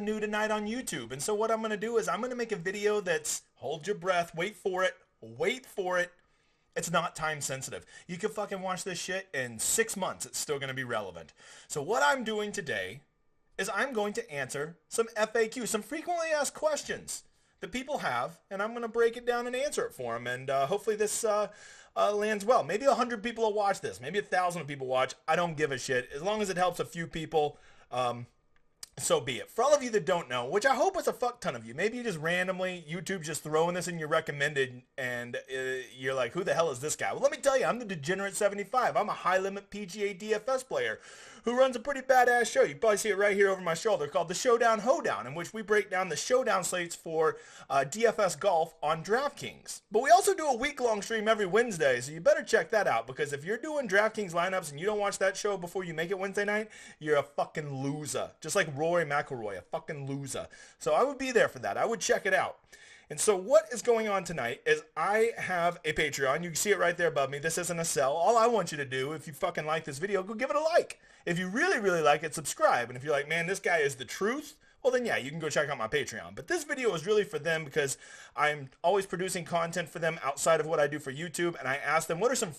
new tonight on YouTube. And so what I'm going to do is I'm going to make a video that's, hold your breath, wait for it, it's not time sensitive. You can fucking watch this shit in 6 months. It's still going to be relevant. So what I'm doing today is I'm going to answer some FAQ, some frequently asked questions that people have, and I'm going to break it down and answer it for them. And hopefully this lands well. Maybe 100 people will watch this. Maybe 1,000 people watch. I don't give a shit. As long as it helps a few people, so be it. For all of you that don't know, which I hope is a fuck ton of you, maybe you just randomly, YouTube's just throwing this in your recommended, and you're like, who the hell is this guy? Well, let me tell you, I'm the Degenerate 75. I'm a high-limit PGA DFS player who runs a pretty badass show. You probably see it right here over my shoulder, called the Showdown Hoedown, in which we break down the showdown slates for DFS golf on DraftKings. But we also do a week-long stream every Wednesday, so you better check that out, because if you're doing DraftKings lineups and you don't watch that show before you make it Wednesday night, you're a fucking loser. Just like Rory McIlroy, a fucking loser. So I would be there for that. I would check it out. And so what is going on tonight is I have a Patreon. You can see it right there above me. This isn't a sell. All I want you to do, if you fucking like this video, go give it a like. If you really, really like it, subscribe. And if you're like, man, this guy is the truth, well then yeah, you can go check out my Patreon. But this video is really for them because I'm always producing content for them outside of what I do for YouTube. And I ask them, what are some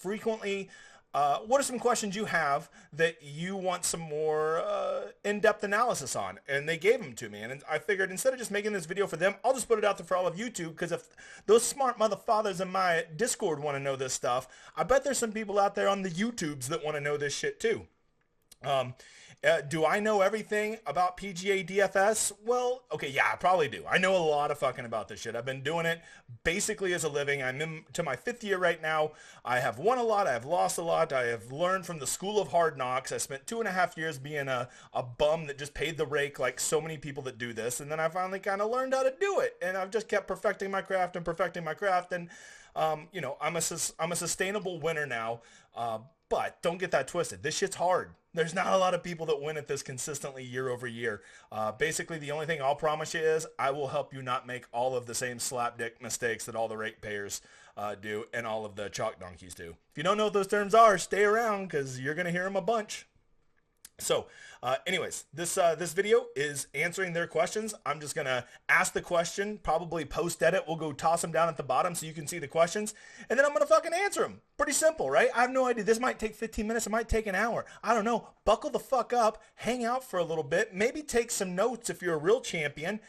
questions you have that you want some more in-depth analysis on? And they gave them to me. And I figured instead of just making this video for them, I'll just put it out there for all of YouTube, because if those smart motherfathers in my Discord want to know this stuff, I bet there's some people out there on the YouTubes that want to know this shit too. Do I know everything about PGA DFS? Well, okay, yeah, I probably do. I know a lot of fucking about this shit. I've been doing it basically as a living. I'm into my 5th year right now. I have won a lot. I have lost a lot. I have learned from the school of hard knocks. I spent 2.5 years being a bum that just paid the rake like so many people that do this. And then I finally kind of learned how to do it. And I've just kept perfecting my craft. And, you know, I'm a sustainable winner now. But don't get that twisted. This shit's hard. There's not a lot of people that win at this consistently year over year. Basically, the only thing I'll promise you is I will help you not make all of the same slapdick mistakes that all the ratepayers do and all of the chalk donkeys do. If you don't know what those terms are, stay around because you're going to hear them a bunch. So anyways, this video is answering their questions. I'm just going to ask the question, probably post edit. We'll go toss them down at the bottom so you can see the questions. And then I'm going to fucking answer them. Pretty simple, right? I have no idea. This might take 15 minutes. It might take an hour. I don't know. Buckle the fuck up. Hang out for a little bit. Maybe take some notes if you're a real champion.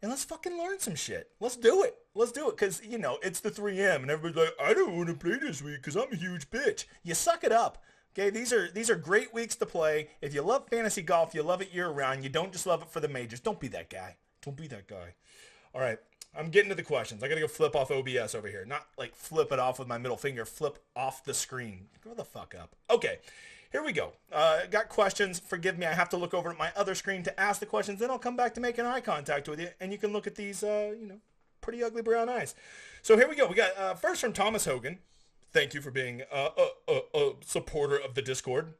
And let's fucking learn some shit. Let's do it. Let's do it. Because, you know, it's the 3M. And everybody's like, I don't want to play this week because I'm a huge bitch. You suck it up. Okay, these are great weeks to play. If you love fantasy golf, you love it year-round. You don't just love it for the majors. Don't be that guy. Don't be that guy. All right, I'm getting to the questions. I got to go flip off OBS over here. Not like flip it off with my middle finger. Flip off the screen. Grow the fuck up. Okay, here we go. Got questions. Forgive me. I have to look over at my other screen to ask the questions. Then I'll come back to making eye contact with you, and you can look at these, you know, pretty ugly brown eyes. So here we go. We got first from Thomas Hogan. Thank you for being a supporter of the Discord.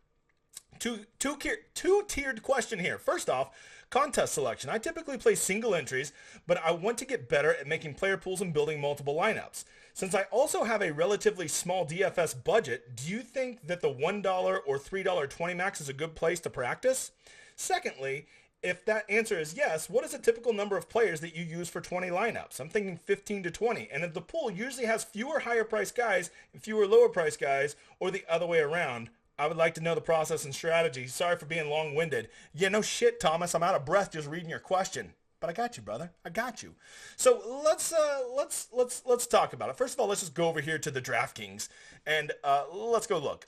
Two-tiered question here. First off, contest selection. I typically play single entries, but I want to get better at making player pools and building multiple lineups. Since I also have a relatively small DFS budget, do you think that the $1 or $3 20 max is a good place to practice? Secondly, if that answer is yes, what is a typical number of players that you use for 20 lineups? I'm thinking 15 to 20. And if the pool usually has fewer higher priced guys and fewer lower priced guys, or the other way around, I would like to know the process and strategy. Sorry for being long-winded. Yeah, no shit, Thomas. I'm out of breath just reading your question. But I got you, brother. I got you. So let's talk about it. First of all, let's just go over here to the DraftKings and let's go look.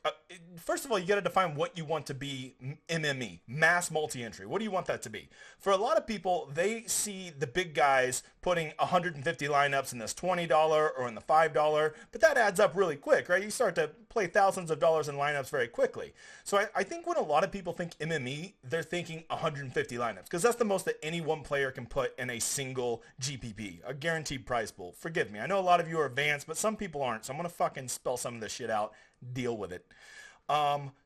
First of all, you got to define what you want to be MME, mass multi-entry. What do you want that to be? For a lot of people, they see the big guys putting 150 lineups in this $20 or in the $5, but that adds up really quick, right? You start to play thousands of dollars in lineups very quickly. So I think when a lot of people think MME, they're thinking 150 lineups because that's the most that any one player can put in a single GPP, a guaranteed prize pool. Forgive me. I know a lot of you are advanced, but some people aren't. So I'm going to fucking spell some of this shit out. Deal with it.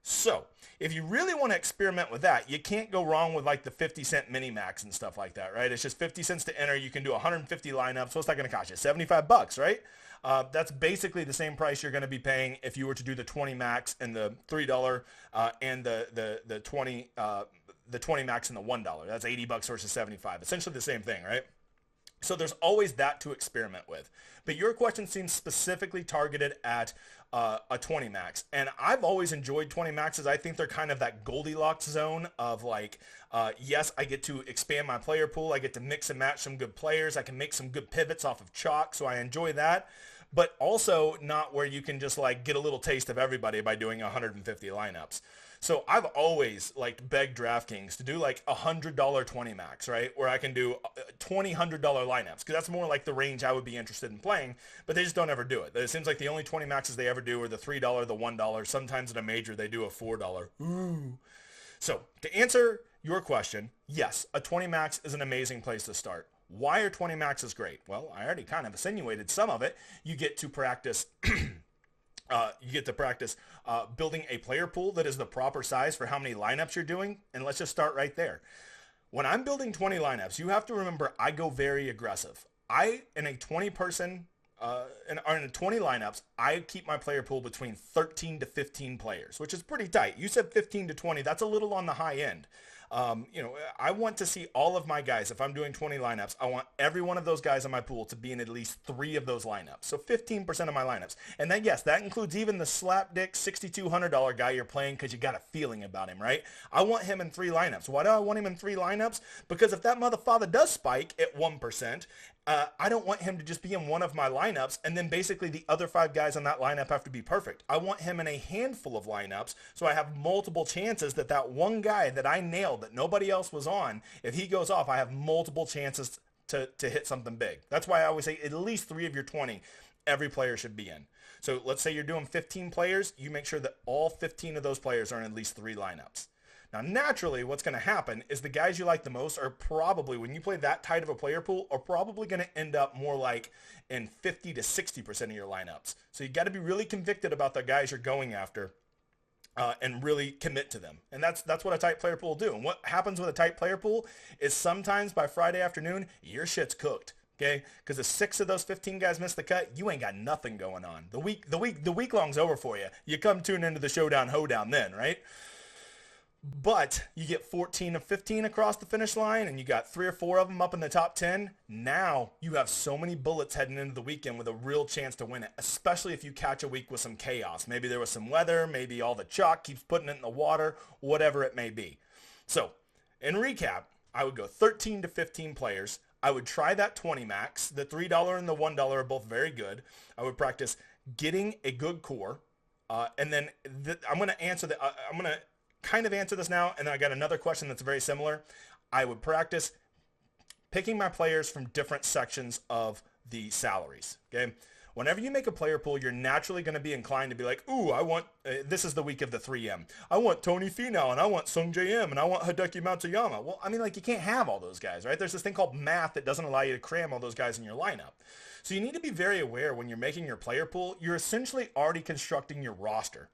So if you really want to experiment with that, you can't go wrong with like the 50-cent mini max and stuff like that, right? It's just 50 cents to enter. You can do 150 lineups. What's that going to cost you? 75 bucks, right? That's basically the same price you're going to be paying if you were to do the 20 max and the $3 and the 20 the 20 max and the $1. That's $80 versus 75. Essentially the same thing, right? So there's always that to experiment with. But your question seems specifically targeted at a 20 max. And I've always enjoyed 20 maxes. I think they're kind of that Goldilocks zone of like, yes, I get to expand my player pool. I get to mix and match some good players. I can make some good pivots off of chalk. So I enjoy that. But also not where you can just like get a little taste of everybody by doing 150 lineups. So I've always like begged DraftKings to do like $100 20 max, right? Where I can do 20 $100 lineups, because that's more like the range I would be interested in playing, but they just don't ever do it. It seems like the only 20 maxes they ever do are the $3, the $1. Sometimes at a major they do a $4. Ooh. So to answer your question, yes, a 20 max is an amazing place to start. Why are 20 maxes great? Well, I already kind of insinuated some of it. You get to practice building a player pool that is the proper size for how many lineups you're doing. And let's just start right there. When I'm building 20 lineups, you have to remember I go very aggressive. In a 20 lineups, I keep my player pool between 13 to 15 players, which is pretty tight. You said 15 to 20. That's a little on the high end. I want to see all of my guys. If I'm doing 20 lineups, I want every one of those guys in my pool to be in at least 3 of those lineups. So 15% of my lineups. And then, yes, that includes even the slapdick $6,200 guy you're playing because you got a feeling about him, right? I want him in 3 lineups. Why do I want him in 3 lineups? Because if that motherfather does spike at 1%, I don't want him to just be in one of my lineups and then basically the other 5 guys on that lineup have to be perfect. I want him in a handful of lineups so I have multiple chances that one guy that I nailed that nobody else was on, if he goes off, I have multiple chances to hit something big. That's why I always say at least 3 of your 20 every player should be in. So let's say you're doing 15 players, you make sure that all 15 of those players are in at least 3 lineups. Now, naturally, what's going to happen is the guys you like the most are probably, when you play that tight of a player pool, are probably going to end up more like in 50 to 60% of your lineups. So you got to be really convicted about the guys you're going after and really commit to them. And that's what a tight player pool will do. And what happens with a tight player pool is sometimes by Friday afternoon, your shit's cooked. Okay, because if 6 of those 15 guys miss the cut, you ain't got nothing going on. The week long's over for you. You come tune into the showdown hoedown then, right? But you get 14 of 15 across the finish line and you got 3 or 4 of them up in the top 10. Now you have so many bullets heading into the weekend with a real chance to win it, especially if you catch a week with some chaos. Maybe there was some weather, maybe all the chalk keeps putting it in the water, whatever it may be. So in recap, I would go 13 to 15 players. I would try that 20 max. The $3 and the $1 are both very good. I would practice getting a good core. And then I'm going to answer I'm going to kind of answer this now, and then I got another question that's very similar. I would practice picking my players from different sections of the salaries, okay? Whenever you make a player pool, you're naturally going to be inclined to be like, ooh, I want, this is the week of the 3M. I want Tony Finau, and I want Sung J M, and I want Hideki Matsuyama. Well, I mean, like, you can't have all those guys, right? There's this thing called math that doesn't allow you to cram all those guys in your lineup. So you need to be very aware when you're making your player pool, you're essentially already constructing your roster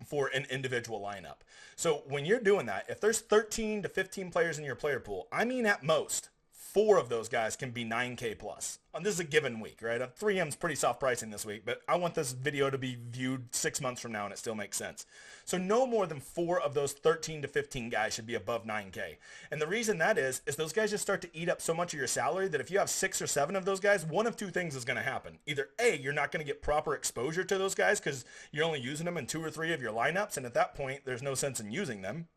for an individual lineup. So when you're doing that, if there's 13 to 15 players in your player pool, I mean at most 4 of those guys can be 9K plus. And this is a given week, right? 3M's pretty soft pricing this week, but I want this video to be viewed 6 months from now and it still makes sense. So no more than 4 of those 13 to 15 guys should be above 9K. And the reason that is those guys just start to eat up so much of your salary that if you have 6 or 7 of those guys, one of 2 things is going to happen. Either A, you're not going to get proper exposure to those guys because you're only using them in 2 or 3 of your lineups, and at that point, there's no sense in using them.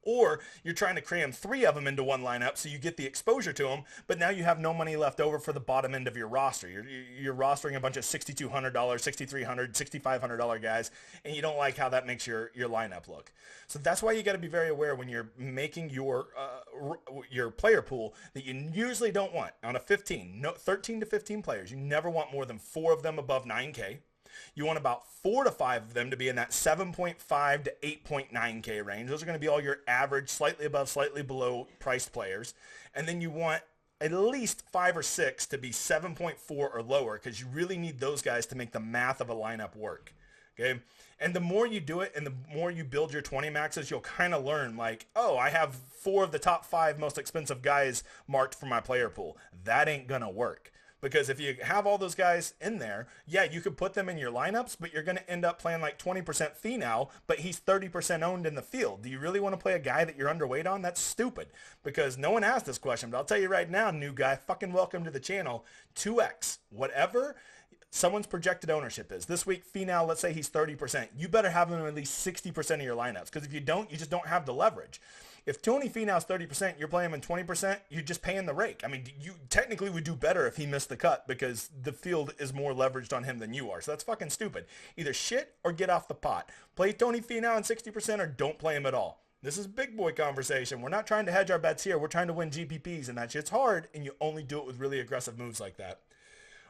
Or you're trying to cram 3 of them into one lineup so you get the exposure to them, but now you have no money left over for the bottom end of your roster. You're rostering a bunch of $6,200, $6,300, $6,500 guys, and you don't like how that makes your lineup look. So that's why you got to be very aware when you're making your player pool that you usually don't want on a 13 to 15 players. You never want more than 4 of them above 9K. You want about 4 to 5 of them to be in that 7.5 to 8.9K range. Those are going to be all your average, slightly above, slightly below priced players. And then you want at least 5 or 6 to be 7.4 or lower because you really need those guys to make the math of a lineup work. Okay. And the more you do it and the more you build your 20 maxes, you'll kind of learn like, oh, I have 4 of the top 5 most expensive guys marked for my player pool. That ain't going to work. Because if you have all those guys in there, yeah, you could put them in your lineups, but you're going to end up playing like 20% fee now, but he's 30% owned in the field. Do you really want to play a guy that you're underweight on? That's stupid, because no one asked this question, but I'll tell you right now, new guy, fucking welcome to the channel. 2x, whatever someone's projected ownership is. This week, Finau, let's say he's 30%. You better have him in at least 60% of your lineups, because if you don't, you just don't have the leverage. If Tony Finau's 30%, you're playing him in 20%, you're just paying the rake. I mean, you technically would do better if he missed the cut, because the field is more leveraged on him than you are. So that's fucking stupid. Either shit or get off the pot. Play Tony Finau in 60% or don't play him at all. This is big boy conversation. We're not trying to hedge our bets here. We're trying to win GPPs, and that shit's hard, and you only do it with really aggressive moves like that.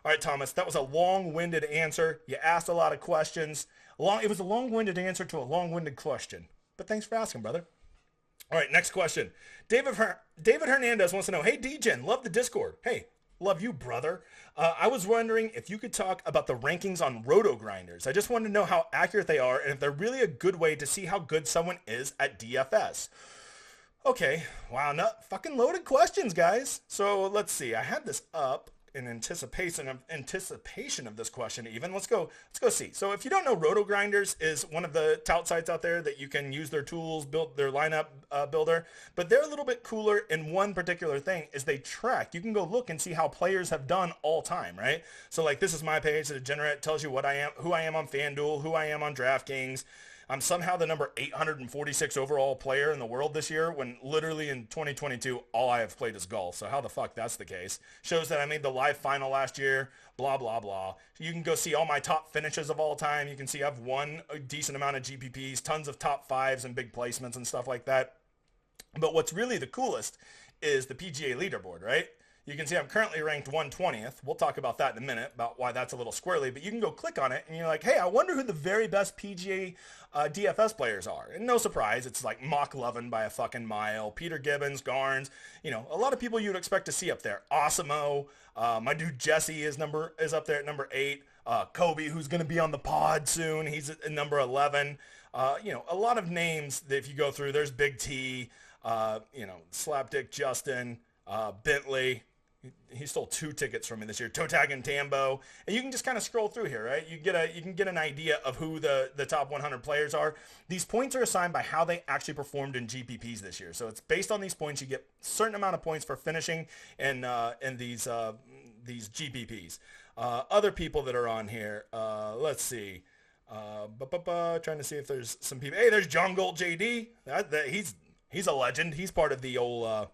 All right, Thomas, that was a long-winded answer. You asked a lot of questions. It was a long-winded answer to a long-winded question. But thanks for asking, brother. All right, next question. David Hernandez wants to know, hey, DGen, love the Discord. Hey, love you, brother. I was wondering if you could talk about the rankings on roto grinders. I just wanted to know how accurate they are and if they're really a good way to see how good someone is at DFS. Okay, wow, fucking loaded questions, guys. So let's see. I had this up in anticipation of this question even. Let's go see. So if you don't know, Roto Grinders is one of the tout sites out there that you can use their tools, build their lineup builder, but they're a little bit cooler in one particular thing is they track. You can go look and see how players have done all time, right? So like this is my page that tells you what I am, who I am on FanDuel, who I am on DraftKings. I'm somehow the number 846 overall player in the world this year, when literally in 2022, all I have played is golf. So how the fuck that's the case? Shows that I made the live final last year, blah, blah, blah. You can go see all my top finishes of all time. You can see I've won a decent amount of GPPs, tons of top fives and big placements and stuff like that. But what's really the coolest is the PGA leaderboard, right? You can see I'm currently ranked 120th. We'll talk about that in a minute, about why that's a little squirrely. But you can go click on it, and you're like, hey, I wonder who the very best PGA DFS players are. And no surprise, it's like Mock Lovin by a fucking mile, Peter Gibbons, Garnes, a lot of people you'd expect to see up there. Awesemo, my dude Jesse is up there at number 8. Kobe, who's going to be on the pod soon, he's at number 11. A lot of names that if you go through, there's Big T, Slapdick Justin, Bentley. He stole 2 tickets from me this year, Toe Tag and Tambo. And you can just kind of scroll through here, right? You can get an idea of who the top 100 players are. These points are assigned by how they actually performed in GPPs this year. So it's based on these points. You get a certain amount of points for finishing in these GPPs. Other people that are on here, let's see. Trying to see if there's some people. Hey, there's John Gold JD. He's a legend. He's part of the old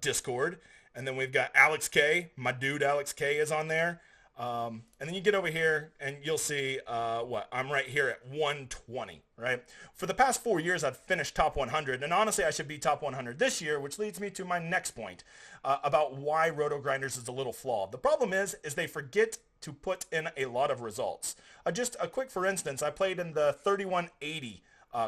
Discord. And then we've got Alex K. My dude Alex K is on there. And then you get over here and you'll see I'm right here at 120, right? For the past 4 years, I've finished top 100. And honestly, I should be top 100 this year, which leads me to my next point about why Roto Grinders is a little flawed. The problem is they forget to put in a lot of results. Just a quick, for instance, I played in the 3180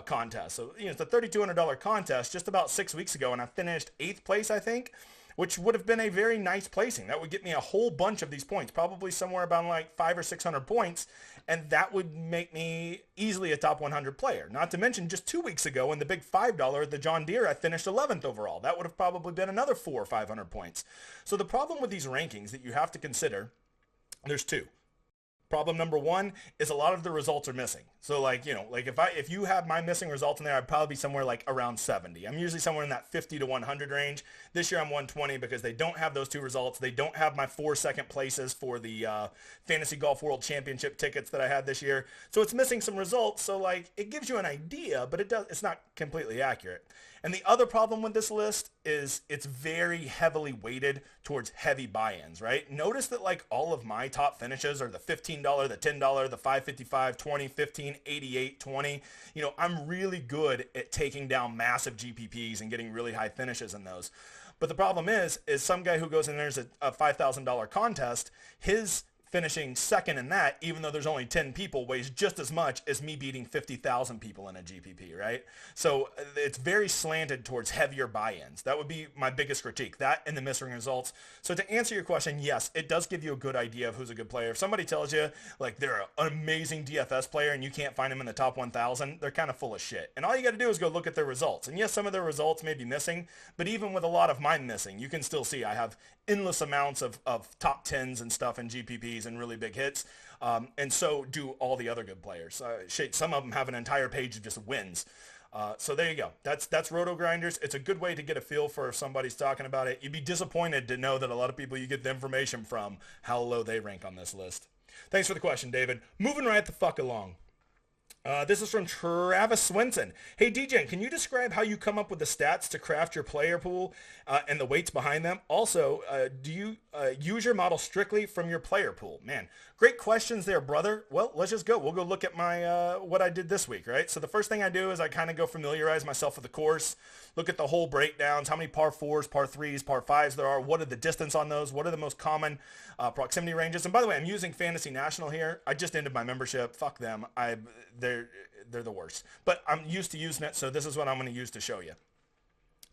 contest. So, it's a $3,200 contest just about 6 weeks ago, and I finished 8th place, I think, which would have been a very nice placing. That would get me a whole bunch of these points, probably somewhere about like 500 or 600 points, and that would make me easily a top 100 player. Not to mention, just 2 weeks ago in the big $5, the John Deere, I finished 11th overall. That would have probably been another 400 or 500 points. So the problem with these rankings that you have to consider, there's 2. Problem number 1 is a lot of the results are missing. So if you have my missing results in there, I'd probably be somewhere like around 70. I'm usually somewhere in that 50 to 100 range. This year I'm 120 because they don't have those 2 results. They don't have my 4 second places for the Fantasy Golf World Championship tickets that I had this year. So it's missing some results. So it gives you an idea, but it's not completely accurate. And the other problem with this list is it's very heavily weighted towards heavy buy-ins, right? Notice that all of my top finishes are the $15, the $10, the $5.55, 20, 15, 88, 20. I'm really good at taking down massive GPPs and getting really high finishes in those. But the problem is some guy who goes in there's a $5,000 contest, his finishing second in that, even though there's only 10 people, weighs just as much as me beating 50,000 people in a GPP, right? So it's very slanted towards heavier buy-ins. That would be my biggest critique, that and the missing results. So to answer your question, yes, it does give you a good idea of who's a good player. If somebody tells you like they're an amazing DFS player and you can't find them in the top 1,000, they're kind of full of shit. And all you got to do is go look at their results. And yes, some of their results may be missing, but even with a lot of mine missing, you can still see I have endless amounts of top 10s and stuff in GPPs and really big hits. And so do all the other good players. Some of them have an entire page of just wins. So there you go. That's Roto Grinders. It's a good way to get a feel for if somebody's talking about it. You'd be disappointed to know that a lot of people you get the information from, how low they rank on this list. Thanks for the question, David. Moving right the fuck along. This is from Travis Swenson. Hey, DJ, can you describe how you come up with the stats to craft your player pool and the weights behind them? Also, do you use your model strictly from your player pool? Man, great questions there, brother. Well, let's just go. We'll go look at my what I did this week, right? So the first thing I do is I kind of go familiarize myself with the course, look at the whole breakdowns, how many par 4s, par 3s, par 5s there are, what are the distance on those, what are the most common proximity ranges. And by the way, I'm using Fantasy National here. I just ended my membership. Fuck them. They're the worst. But I'm used to using it, so this is what I'm going to use to show you.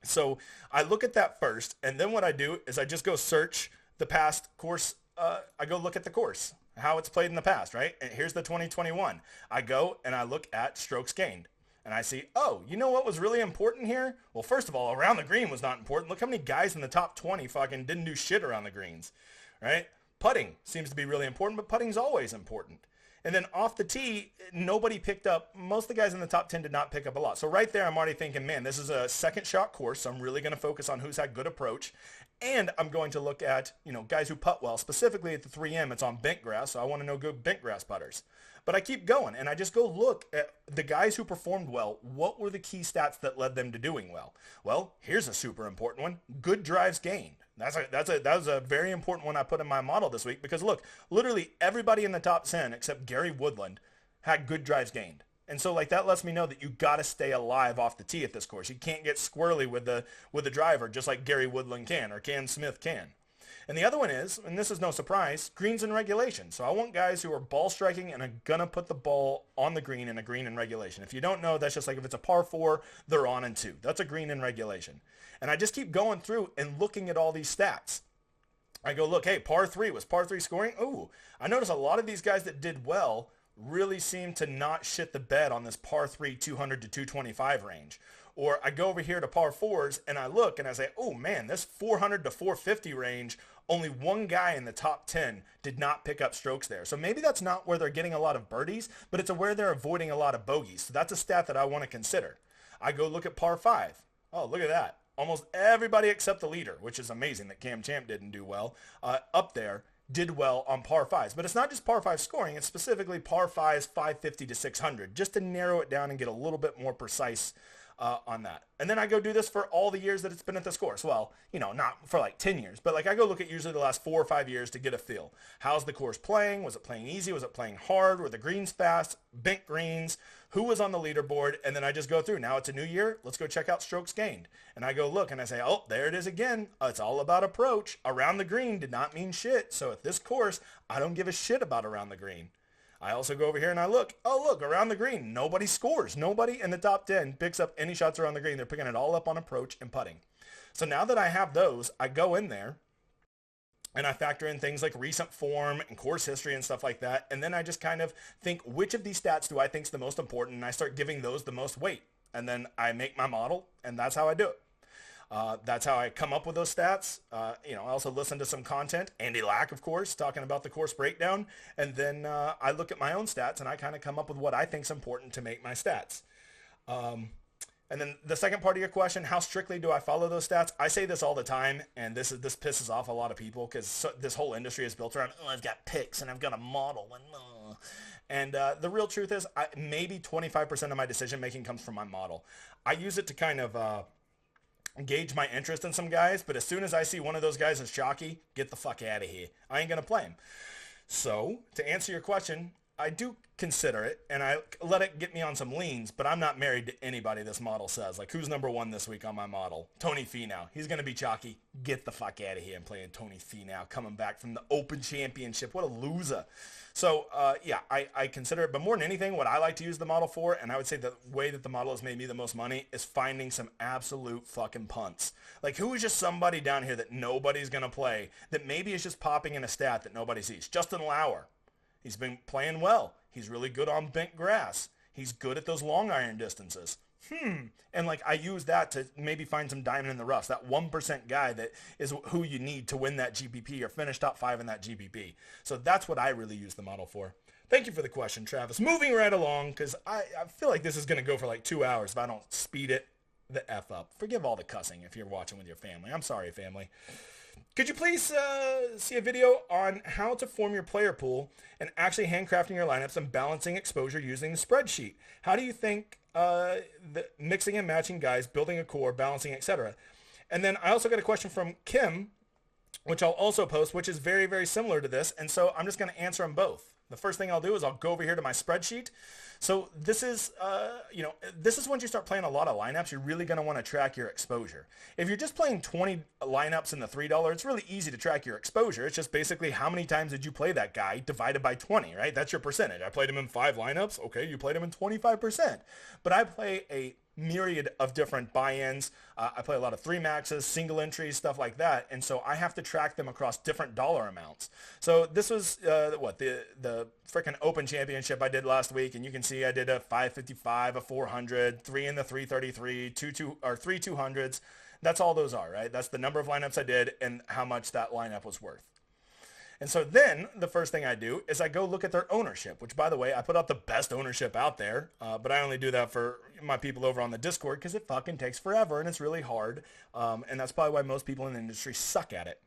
So I look at that first, and then what I do is I just go search the past course. I go look at the course, how it's played in the past, right? And here's the 2021. I go and I look at strokes gained. And I see, oh, you know what was really important here? Well, first of all, around the green was not important. Look how many guys in the top 20 fucking didn't do shit around the greens, right? Putting seems to be really important, but putting's always important. And then off the tee, nobody picked up. Most of the guys in the top 10 did not pick up a lot. So right there, I'm already thinking, man, this is a second shot course. So I'm really going to focus on who's had good approach. And I'm going to look at, guys who putt well. Specifically at the 3M, it's on bent grass. So I want to know good bent grass putters. But I keep going, and I just go look at the guys who performed well. What were the key stats that led them to doing well? Well, here's a super important one. Good drives gained. That was a very important one I put in my model this week because look, literally everybody in the top 10 except Gary Woodland had good drives gained. And so like that lets me know that you got to stay alive off the tee at this course. You can't get squirrely with the driver just like Gary Woodland can or Cam Smith can. And the other one is, and this is no surprise, greens in regulation. So I want guys who are ball striking and are going to put the ball on the green in a green in regulation. If you don't know, that's just like if it's a par 4, they're on in 2. That's a green in regulation. And I just keep going through and looking at all these stats. I go, look, hey, par 3, was par 3 scoring? Ooh, I notice a lot of these guys that did well really seem to not shit the bed on this par 3 200 to 225 range. Or I go over here to par 4s and I look and I say, oh man, this 400 to 450 range, only one guy in the top 10 did not pick up strokes there. So maybe that's not where they're getting a lot of birdies, but it's where they're avoiding a lot of bogeys. So that's a stat that I want to consider. I go look at par 5. Oh, look at that. Almost everybody except the leader, which is amazing that Cam Champ didn't do well, up there did well on par 5s. But it's not just par 5 scoring, it's specifically par 5s 550 to 600, just to narrow it down and get a little bit more precise on that. And then I go do this for all the years that it's been at this course. Well, not for like 10 years, but like I go look at usually the last 4 or 5 years to get a feel. How's the course playing? Was it playing easy? Was it playing hard? Were the greens fast? Bent greens? Who was on the leaderboard? And then I just go through. Now it's a new year. Let's go check out strokes gained. And I go look and I say, oh, there it is again. It's all about approach. Around the green did not mean shit. So at this course, I don't give a shit about around the green. I also go over here and I look. Oh, look, around the green, nobody scores. Nobody in the top 10 picks up any shots around the green. They're picking it all up on approach and putting. So now that I have those, I go in there and I factor in things like recent form and course history and stuff like that. And then I just kind of think, which of these stats do I think is the most important? And I start giving those the most weight. And then I make my model, and that's how I do it. That's how I come up with those stats. I also listen to some content. Andy Lack, of course, talking about the course breakdown. And then I look at my own stats, and I kind of come up with what I think is important to make my stats. And then the second part of your question, how strictly do I follow those stats? I say this all the time, and this pisses off a lot of people because this whole industry is built around, oh, I've got picks and I've got a model. And the real truth is maybe 25% of my decision-making comes from my model. I use it to kind of gauge my interest in some guys, but as soon as I see one of those guys is chalky, get the fuck out of here. I ain't going to play him. So to answer your question, I do consider it, and I let it get me on some leans, but I'm not married to anybody this model says. Like, who's number one this week on my model? Tony Finau. He's going to be chalky. Get the fuck out of here. I'm playing Tony Finau, coming back from the Open Championship. What a loser. So, yeah, I consider it. But more than anything, what I like to use the model for, and I would say the way that the model has made me the most money, is finding some absolute fucking punts. Like, who is just somebody down here that nobody's going to play, that maybe is just popping in a stat that nobody sees? Justin Lauer. He's been playing well. He's really good on bent grass. He's good at those long iron distances. And like I use that to maybe find some diamond in the rough. That 1% guy that is who you need to win that GPP or finish top 5 in that GPP. So that's what I really use the model for. Thank you for the question, Travis. Moving right along, because I feel like this is going to go for like 2 hours if I don't speed it the F up. Forgive all the cussing if you're watching with your family. I'm sorry, family. Could you please see a video on how to form your player pool and actually handcrafting your lineups and balancing exposure using the spreadsheet? How do you think the mixing and matching guys, building a core, balancing, etc.? And then I also got a question from Kim, which I'll also post, which is very, very similar to this. And so I'm just going to answer them both. The first thing I'll do is I'll go over here to my spreadsheet. So this is, this is once you start playing a lot of lineups, you're really going to want to track your exposure. If you're just playing 20 lineups in the $3, it's really easy to track your exposure. It's just basically how many times did you play that guy divided by 20, right? That's your percentage. I played him in 5 lineups. Okay, you played him in 25%. But I play a myriad of different buy-ins. I play a lot of 3 maxes, single entries, stuff like that. And so I have to track them across different dollar amounts. So this was the freaking Open Championship I did last week. And you can see I did a 555, a 400, 3 in the 333, 3 200s. That's all those are, right? That's the number of lineups I did and how much that lineup was worth. And so then the first thing I do is I go look at their ownership, which, by the way, I put out the best ownership out there, but I only do that for my people over on the Discord because it fucking takes forever and it's really hard. And that's probably why most people in the industry suck at it.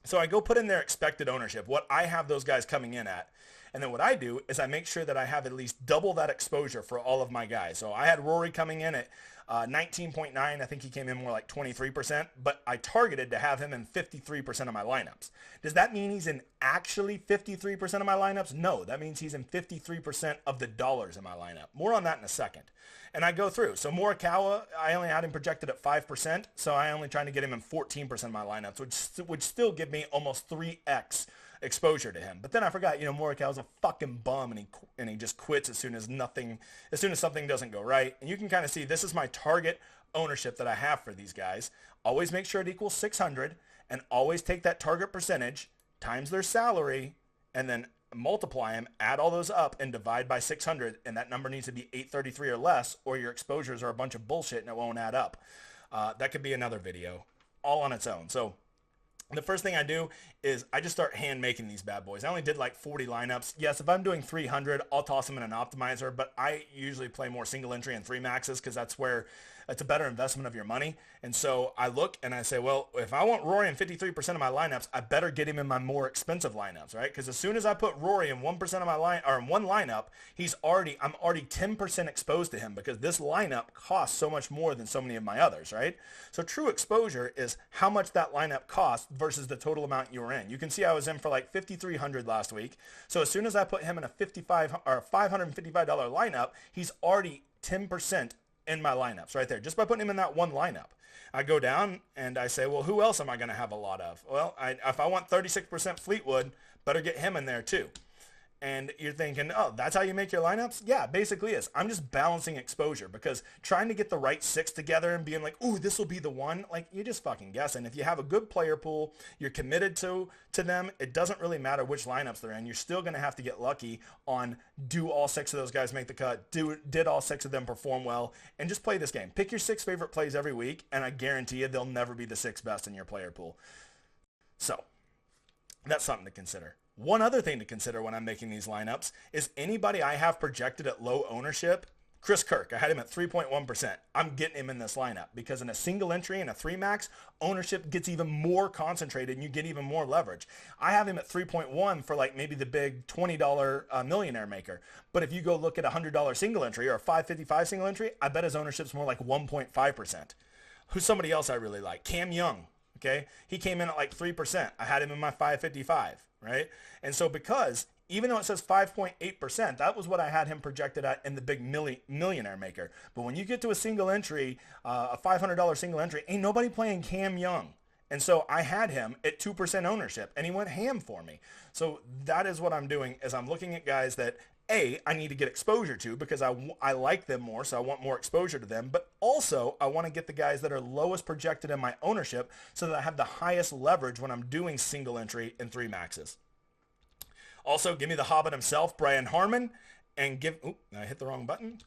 So I go put in their expected ownership, what I have those guys coming in at. And then what I do is I make sure that I have at least double that exposure for all of my guys. So I had Rory coming in at 19.9. I think he came in more like 23%, but I targeted to have him in 53% of my lineups. Does that mean he's in actually 53% of my lineups? No, that means he's in 53% of the dollars in my lineup. More on that in a second. And I go through. So Morikawa, I only had him projected at 5%, so I only trying to get him in 14% of my lineups, which would still give me almost 3x exposure to him. But then I forgot, Morikawa's a fucking bum and he just quits as soon as something doesn't go right. And you can kind of see this is my target ownership that I have for these guys. Always make sure it equals 600 and always take that target percentage times their salary and then multiply them, add all those up and divide by 600. And that number needs to be 833 or less or your exposures are a bunch of bullshit and it won't add up. That could be another video all on its own. So the first thing I do is I just start hand making these bad boys. I only did like 40 lineups. Yes, if I'm doing 300, I'll toss them in an optimizer, but I usually play more single entry and 3 maxes because that's where it's a better investment of your money. And so I look and I say, well, if I want Rory in 53% of my lineups, I better get him in my more expensive lineups, right? Because as soon as I put Rory in 1% of my line or in one lineup, I'm already 10% exposed to him because this lineup costs so much more than so many of my others, right? So true exposure is how much that lineup costs versus the total amount you were in. You can see I was in for like 5,300 last week. So as soon as I put him in a $55 or $555 lineup, he's already 10% in my lineups right there, just by putting him in that one lineup. I go down and I say, well, who else am I going to have a lot of? Well, if I want 36% Fleetwood, better get him in there too. And you're thinking, oh, that's how you make your lineups? Yeah, basically is. I'm just balancing exposure because trying to get the right 6 together and being like, ooh, this will be the one, like you're just fucking guessing. If you have a good player pool, you're committed to them, it doesn't really matter which lineups they're in. You're still going to have to get lucky on do all 6 of those guys make the cut, did all 6 of them perform well, and just play this game. Pick your 6 favorite plays every week, and I guarantee you they'll never be the 6 best in your player pool. So that's something to consider. One other thing to consider when I'm making these lineups is anybody I have projected at low ownership. Chris Kirk, I had him at 3.1%. I'm getting him in this lineup because in a single entry and a 3 max, ownership gets even more concentrated and you get even more leverage. I have him at 3.1 for like maybe the big $20 millionaire maker. But if you go look at a $100 single entry or a 555 single entry, I bet his ownership's more like 1.5%. Who's somebody else I really like? Cam Young. Okay, he came in at like 3%. I had him in my 555, right? And so because even though it says 5.8%, that was what I had him projected at in the big millionaire maker. But when you get to a single entry, a $500 single entry, ain't nobody playing Cam Young. And so I had him at 2% ownership, and he went ham for me. So that is what I'm doing, is I'm looking at guys that, A, I need to get exposure to because I like them more, so I want more exposure to them. But also, I want to get the guys that are lowest projected in my ownership so that I have the highest leverage when I'm doing single entry and 3 maxes. Also, give me the Hobbit himself, Brian Harmon, and I hit the wrong button.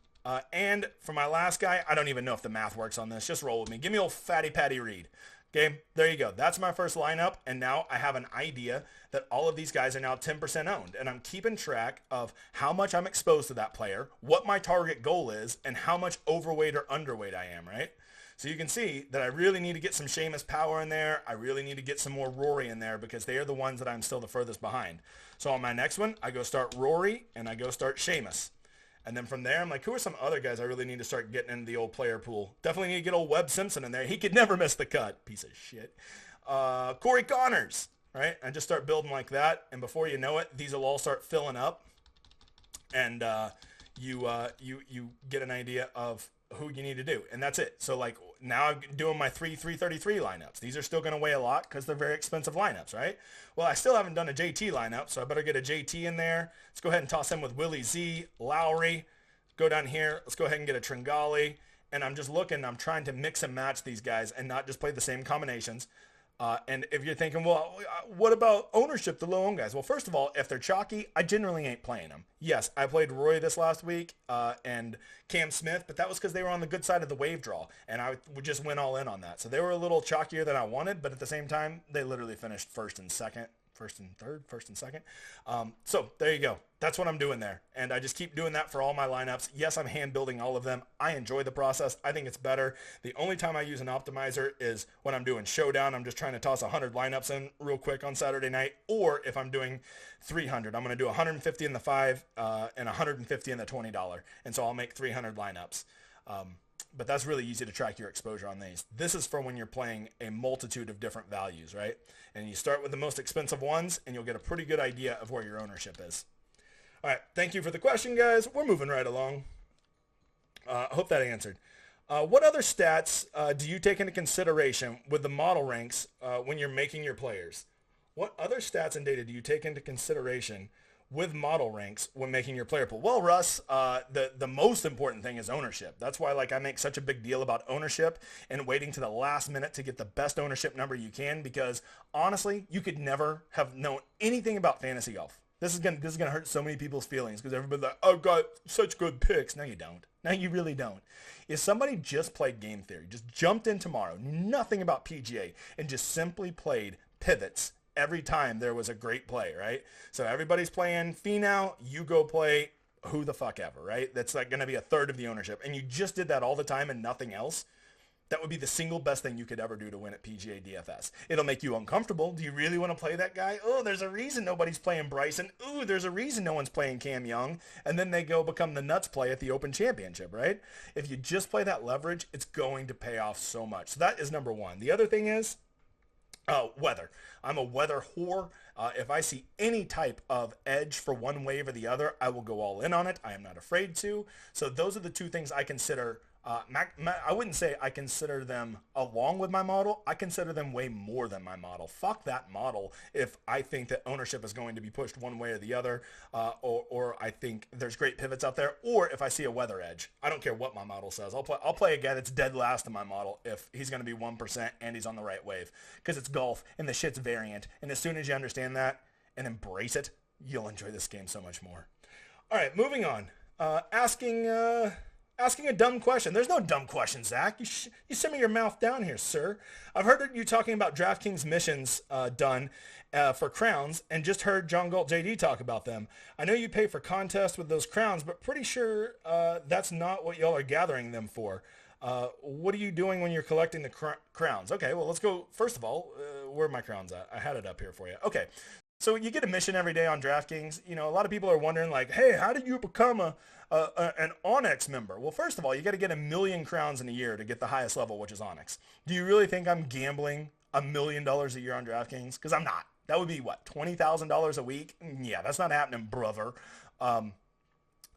And for my last guy, I don't even know if the math works on this. Just roll with me. Give me old Fatty Patty Reed. Okay, there you go. That's my first lineup, and now I have an idea that all of these guys are now 10% owned, and I'm keeping track of how much I'm exposed to that player, what my target goal is, and how much overweight or underweight I am, right? So you can see that I really need to get some Seamus Power in there. I really need to get some more Rory in there because they are the ones that I'm still the furthest behind. So on my next one, I go start Rory, and I go start Seamus. And then from there, I'm like, who are some other guys I really need to start getting into the old player pool? Definitely need to get old Webb Simpson in there. He could never miss the cut. Piece of shit. Corey Connors, right? And just start building like that. And before you know it, these will all start filling up. And you get an idea of who you need to do. And that's it. So like now I'm doing my 333 lineups. These are still going to weigh a lot because they're very expensive lineups, right? Well, I still haven't done a JT lineup, so I better get a JT in there. Let's go ahead and toss him with Willie Z, Lowry. Go down here. Let's go ahead and get a Tringali. And I'm just looking. I'm trying to mix and match these guys and not just play the same combinations. And if you're thinking, well, what about ownership, the low owned guys? Well, first of all, if they're chalky, I generally ain't playing them. Yes, I played Roy this last week and Cam Smith, but that was because they were on the good side of the wave draw, and I just went all in on that. So they were a little chalkier than I wanted, but at the same time, they literally finished first and second. First and third, first and second. So there you go. That's what I'm doing there. And I just keep doing that for all my lineups. Yes, I'm hand building all of them. I enjoy the process. I think it's better. The only time I use an optimizer is when I'm doing showdown. I'm just trying to toss 100 lineups in real quick on Saturday night. Or if I'm doing 300, I'm going to do 150 in the 5 and 150 in the $20. And so I'll make 300 lineups. But that's really easy to track your exposure on these. This is for when you're playing a multitude of different values, right? And you start with the most expensive ones, and you'll get a pretty good idea of where your ownership is. All right, thank you for the question, guys. We're moving right along. I hope that answered. What other stats do you take into consideration with the model ranks when you're making your players? What other stats and data do you take into consideration with model ranks when making your player pool? Well, Russ, the most important thing is ownership. That's why I make such a big deal about ownership and waiting to the last minute to get the best ownership number you can, because honestly, you could never have known anything about fantasy golf. This is gonna hurt so many people's feelings because everybody's like, "I've got such good picks." No, you don't. No, you really don't. If somebody just played game theory, just jumped in tomorrow, knew nothing about PGA, and just simply played pivots every time there was a great play, right? So everybody's playing Finau, you go play who the fuck ever, right? That's like going to be a third of the ownership. And you just did that all the time and nothing else. That would be the single best thing you could ever do to win at PGA DFS. It'll make you uncomfortable. Do you really want to play that guy? Oh, there's a reason nobody's playing Bryson. Ooh, there's a reason no one's playing Cam Young. And then they go become the nuts play at the Open Championship, right? If you just play that leverage, it's going to pay off so much. So that is number one. The other thing is, weather. I'm a weather whore. If I see any type of edge for one wave or the other, I will go all in on it. I am not afraid to. So those are the two things I consider. I wouldn't say I consider them along with my model. I consider them way more than my model. Fuck that model if I think that ownership is going to be pushed one way or the other, or I think there's great pivots out there, or if I see a weather edge. I don't care what my model says. I'll play a guy that's dead last in my model if he's going to be 1% and he's on the right wave, because it's golf and the shit's variant. And as soon as you understand that and embrace it, you'll enjoy this game so much more. All right, moving on. Asking a dumb question. There's no dumb question, Zach. You send me your mouth down here, sir. I've heard you talking about DraftKings missions done for crowns, and just heard John Galt JD talk about them. I know you pay for contests with those crowns, but pretty sure that's not what y'all are gathering them for. What are you doing when you're collecting the crowns? Okay, well, let's go. First of all, where are my crowns at? I had it up here for you. Okay. So you get a mission every day on DraftKings. You know, a lot of people are wondering, like, hey, how did you become an Onyx member? Well, first of all, you got to get 1 million crowns in a year to get the highest level, which is Onyx. Do you really think I'm gambling $1 million a year on DraftKings? Because I'm not. That would be what, $20,000 a week? Yeah, that's not happening, brother.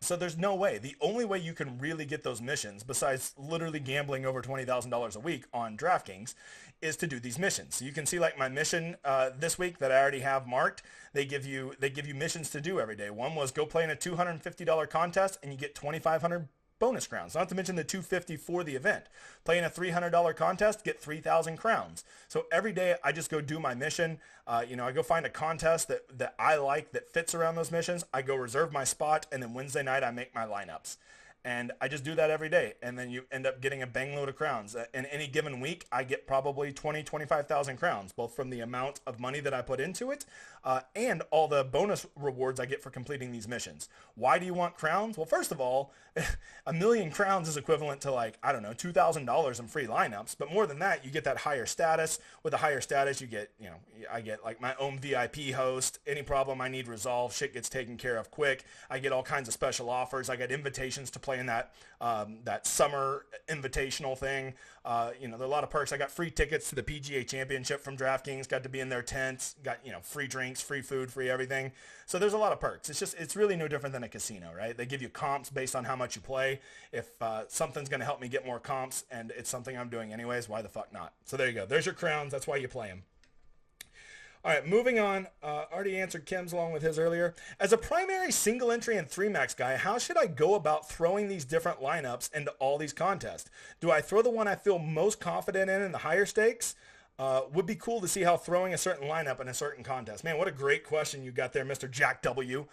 So there's no way. The only way you can really get those missions, besides literally gambling over $20,000 a week on DraftKings, is to do these missions. So you can see like my mission this week that I already have marked. They give you missions to do every day. One was go play in a $250 contest and you get 2,500 bonus crowns, not to mention the 250 for the event. Play in a $300 contest, get 3,000 crowns. So every day I just go do my mission. I go find a contest that I like that fits around those missions. I go reserve my spot, and then Wednesday night I make my lineups. And I just do that every day. And then you end up getting a bang load of crowns. In any given week, I get probably 20, 25,000 crowns, both from the amount of money that I put into it and all the bonus rewards I get for completing these missions. Why do you want crowns? Well, first of all, 1,000,000 crowns is equivalent to like, I don't know, $2,000 in free lineups. But more than that, you get that higher status. With a higher status, you get, I get like my own VIP host. Any problem I need resolved, shit gets taken care of quick. I get all kinds of special offers. I get invitations to play in that summer invitational thing. There are a lot of perks. I got free tickets to the PGA Championship from DraftKings. Got to be in their tents. Got free drinks, free food, free everything. So there's a lot of perks. It's really no different than a casino, right? They give you comps based on how much you play. If something's going to help me get more comps and it's something I'm doing anyways, why the fuck not? So there you go. There's your crowns. That's why you play them. All right, moving on. Already answered Kim's along with his earlier. As a primary single entry and 3-max guy, how should I go about throwing these different lineups into all these contests? Do I throw the one I feel most confident in the higher stakes? Would be cool to see how throwing a certain lineup in a certain contest. Man, what a great question you got there, Mr. Jack W.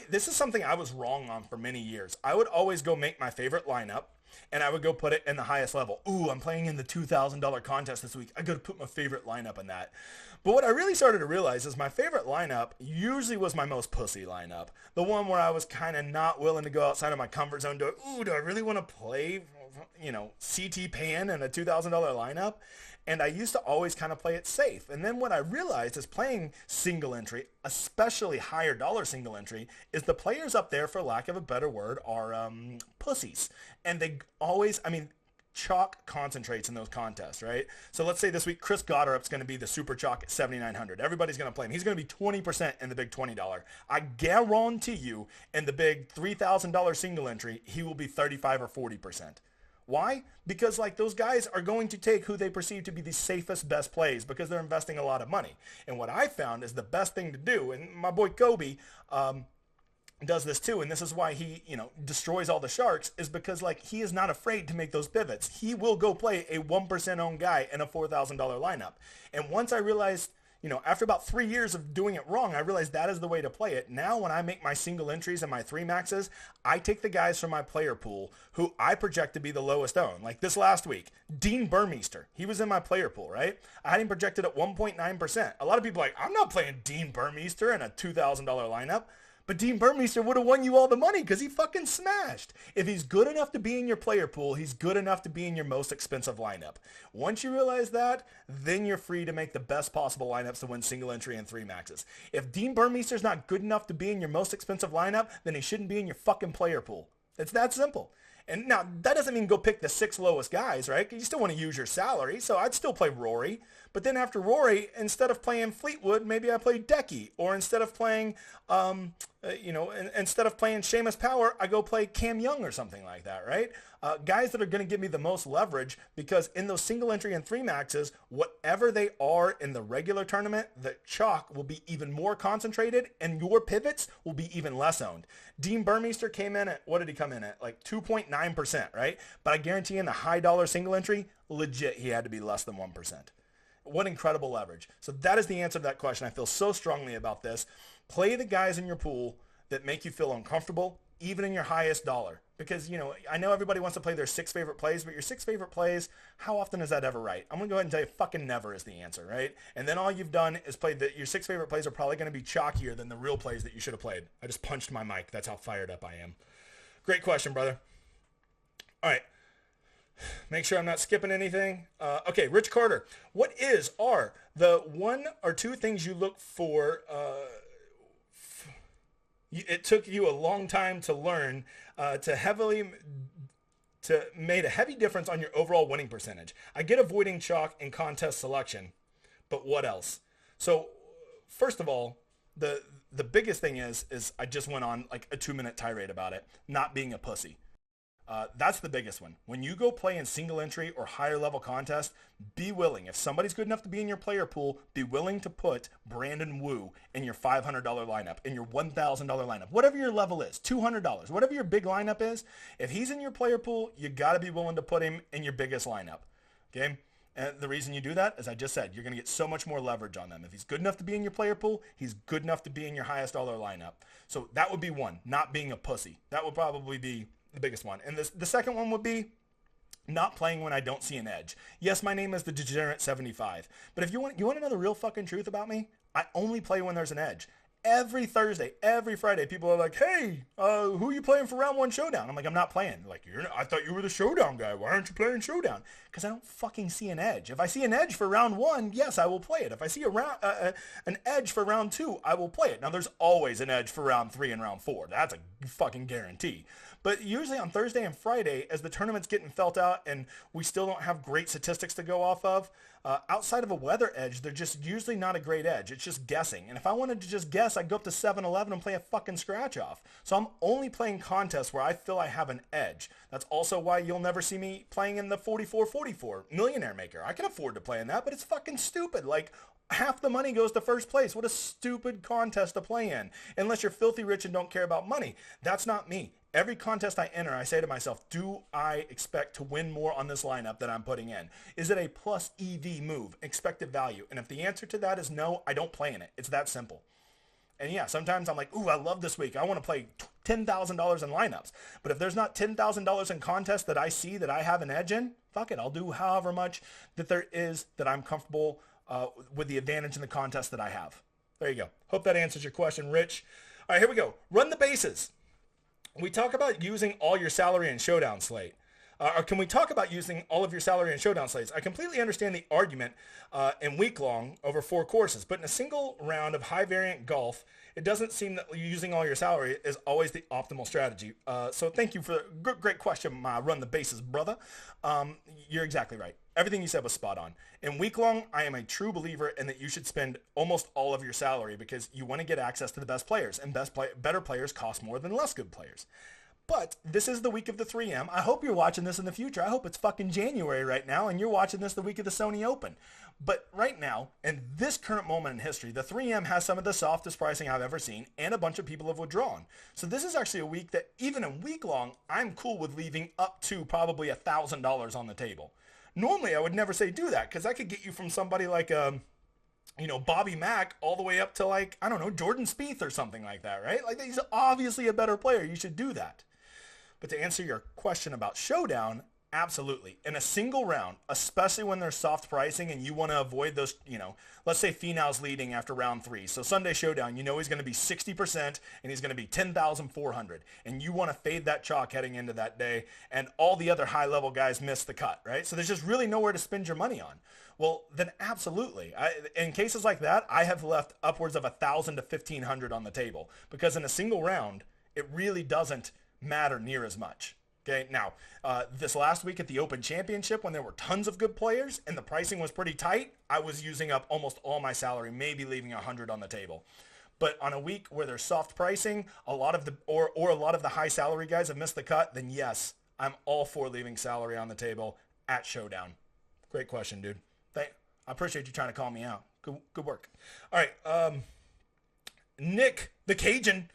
This is something I was wrong on for many years. I would always go make my favorite lineup, and I would go put it in the highest level. Ooh, I'm playing in the $2,000 contest this week. I got to put my favorite lineup in that. But what I really started to realize is my favorite lineup usually was my most pussy lineup. The one where I was kind of not willing to go outside of my comfort zone. Do I really want to play, CT Pan in a $2,000 lineup? And I used to always kind of play it safe. And then what I realized is playing single entry, especially higher dollar single entry, is the players up there, for lack of a better word, are pussies. And they always, chalk concentrates in those contests, right? So let's say this week, Chris Goddard's going to be the super chalk at 7,900. Everybody's going to play him. He's going to be 20% in the big $20. I guarantee you in the big $3,000 single entry, he will be 35 or 40%. Why? Because those guys are going to take who they perceive to be the safest, best plays because they're investing a lot of money. And what I found is the best thing to do, and my boy Kobe does this too, and this is why he, destroys all the sharks, is because he is not afraid to make those pivots. He will go play a 1% owned guy in a $4,000 lineup. And once I realized, after about 3 years of doing it wrong, I realized that is the way to play it. Now when I make my single entries and my 3-maxes, I take the guys from my player pool who I project to be the lowest owned. Like this last week, Dean Burmeister, he was in my player pool, right? I had him projected at 1.9%. A lot of people are like, I'm not playing Dean Burmeister in a $2,000 lineup. But Dean Burmeister would have won you all the money because he fucking smashed. If he's good enough to be in your player pool, he's good enough to be in your most expensive lineup. Once you realize that, then you're free to make the best possible lineups to win single entry and 3-maxes. If Dean Burmeister's not good enough to be in your most expensive lineup, then he shouldn't be in your fucking player pool. It's that simple. And now, that doesn't mean go pick the 6 lowest guys, right? You still want to use your salary, so I'd still play Rory. But then after Rory, instead of playing Fleetwood, maybe I play Decky. Or instead of playing, instead of playing Seamus Power, I go play Cam Young or something like that, right? Guys that are going to give me the most leverage, because in those single entry and 3-maxes, whatever they are in the regular tournament, the chalk will be even more concentrated and your pivots will be even less owned. Dean Burmeister came in at, what did he come in at? 2.9%, right? But I guarantee in the high dollar single entry, legit, he had to be less than 1%. What incredible leverage. So that is the answer to that question. I feel so strongly about this. Play the guys in your pool that make you feel uncomfortable, even in your highest dollar. Because, I know everybody wants to play their 6 favorite plays, but your 6 favorite plays, how often is that ever right? I'm going to go ahead and tell you fucking never is the answer, right? And then all you've done is played your 6 favorite plays are probably going to be chalkier than the real plays that you should have played. I just punched my mic. That's how fired up I am. Great question, brother. All right. Make sure I'm not skipping anything. Okay, Rich Carter. What are the 1 or 2 things you look for? It took you a long time to learn to made a heavy difference on your overall winning percentage. I get avoiding chalk and contest selection, but what else? So first of all, the biggest thing is I just went on like a 2-minute tirade about it, not being a pussy. That's the biggest one. When you go play in single entry or higher level contest, be willing. If somebody's good enough to be in your player pool, be willing to put Brandon Wu in your $500 lineup, in your $1,000 lineup, whatever your level is, $200, whatever your big lineup is. If he's in your player pool, you got to be willing to put him in your biggest lineup. Okay? And the reason you do that, as I just said, you're going to get so much more leverage on them. If he's good enough to be in your player pool, he's good enough to be in your highest dollar lineup. So that would be one, not being a pussy. That would probably be the biggest one. And the second one would be not playing when I don't see an edge. Yes, my name is the Degenerate 75. But if you want to know the real fucking truth about me, I only play when there's an edge. Every Thursday, every Friday, people are like, hey, who are you playing for round one showdown? I'm like, I'm not playing. They're like, I thought you were the showdown guy. Why aren't you playing showdown? Because I don't fucking see an edge. If I see an edge for round one, yes, I will play it. If I see an edge for round two, I will play it. Now, there's always an edge for round three and round four. That's a fucking guarantee. But usually on Thursday and Friday, as the tournament's getting felt out and we still don't have great statistics to go off of, outside of a weather edge, they're just usually not a great edge. It's just guessing. And if I wanted to just guess, I'd go up to 7-11 and play a fucking scratch off. So I'm only playing contests where I feel I have an edge. That's also why you'll never see me playing in the 44-44 Millionaire Maker. I can afford to play in that, but it's fucking stupid. Like, half the money goes to first place. What a stupid contest to play in. Unless you're filthy rich and don't care about money. That's not me. Every contest I enter, I say to myself, do I expect to win more on this lineup that I'm putting in? Is it a plus EV move, expected value? And if the answer to that is no, I don't play in it. It's that simple. And yeah, sometimes I'm like, ooh, I love this week. I want to play $10,000 in lineups. But if there's not $10,000 in contests that I see that I have an edge in, fuck it. I'll do however much that there is that I'm comfortable with the advantage in the contest that I have. There you go. Hope that answers your question, Rich. All right, here we go. Run the bases. We talk about using all your salary and showdown slate. Or can we talk about using all of your salary and showdown slates? I completely understand the argument in week-long over 4 courses, but in a single round of high-variant golf, it doesn't seem that using all your salary is always the optimal strategy. So thank you for the great question, my run the bases brother. You're exactly right. Everything you said was spot on. In week-long, I am a true believer in that you should spend almost all of your salary because you want to get access to the best players, and better players cost more than less good players. But this is the week of the 3M. I hope you're watching this in the future. I hope it's fucking January right now and you're watching this the week of the Sony Open. But right now, in this current moment in history, the 3M has some of the softest pricing I've ever seen and a bunch of people have withdrawn. So this is actually a week that even in week long, I'm cool with leaving up to probably $1,000 on the table. Normally, I would never say do that because I could get you from somebody like, Bobby Mack all the way up to like, I don't know, Jordan Spieth or something like that, right? Like he's obviously a better player. You should do that. But to answer your question about showdown, absolutely. In a single round, especially when there's soft pricing and you want to avoid those, let's say Finau's leading after round 3. So Sunday showdown, he's going to be 60% and he's going to be 10,400. And you want to fade that chalk heading into that day. And all the other high level guys miss the cut, right? So there's just really nowhere to spend your money on. Well, then absolutely. In cases like that, I have left upwards of 1,000 to 1,500 on the table because in a single round, it really doesn't matter near as much. Okay, now, this last week at the Open Championship when there were tons of good players and the pricing was pretty tight, I was using up almost all my salary, maybe leaving 100 on the table. But on a week where there's soft pricing, a lot of the high salary guys have missed the cut, then yes, I'm all for leaving salary on the table at Showdown. Great question, dude. I appreciate you trying to call me out. Good work. All right, Nick the Cajun,